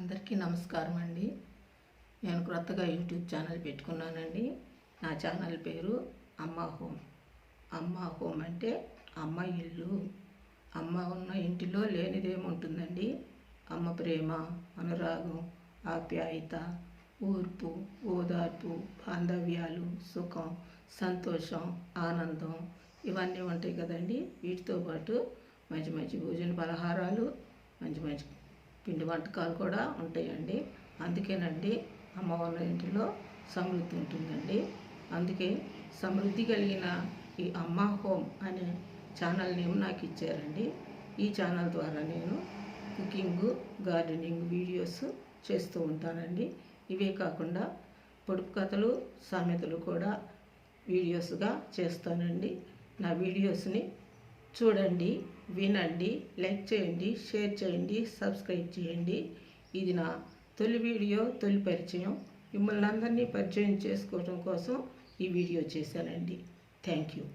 అందరికీ నమస్కారం అండి. నేను క్రొత్తగా యూట్యూబ్ ఛానల్ పెట్టుకున్నానండి. నా ఛానల్ పేరు అమ్మ హోమ్. అమ్మ హోమ్ అంటే అమ్మ ఇల్లు. అమ్మ ఉన్న ఇంటిలో లేనిదేముంటుందండి? అమ్మ ప్రేమ, అనురాగం, ఆప్యాయత, ఓర్పు, ఓదార్పు, బాంధవ్యాలు, సుఖం, సంతోషం, ఆనందం ఇవన్నీ ఉంటాయి కదండి. వీటితో పాటు మంచి మంచి భోజన పలహారాలు, మంచి మంచి పిండి వంటకాలు కూడా ఉంటాయండి. అందుకేనండి అమ్మ ఉన్న ఇంటిలో సమృద్ధి ఉంటుందండి. అందుకే సమృద్ధి కలిగిన ఈ అమ్మ హోమ్ అనే ఛానల్ నేమ్ నాకు ఇచ్చారండి. ఈ ఛానల్ ద్వారా నేను కుకింగ్, గార్డెనింగ్ వీడియోస్ చేస్తూ ఉంటానండి. ఇవే కాకుండా పొడుపు కథలు, సామెతలు కూడా వీడియోస్గా చేస్తానండి. నా వీడియోస్ని చూడండి, వినండి, లైక్ చేయండి, షేర్ చేయండి, సబ్స్క్రైబ్ చేయండి. ఇది నా తొలి వీడియో, తొలి పరిచయం. మిమ్మల్ని అందరినీ పరిచయం చేసుకోవడం కోసం ఈ వీడియో చేశానండి. Thank you.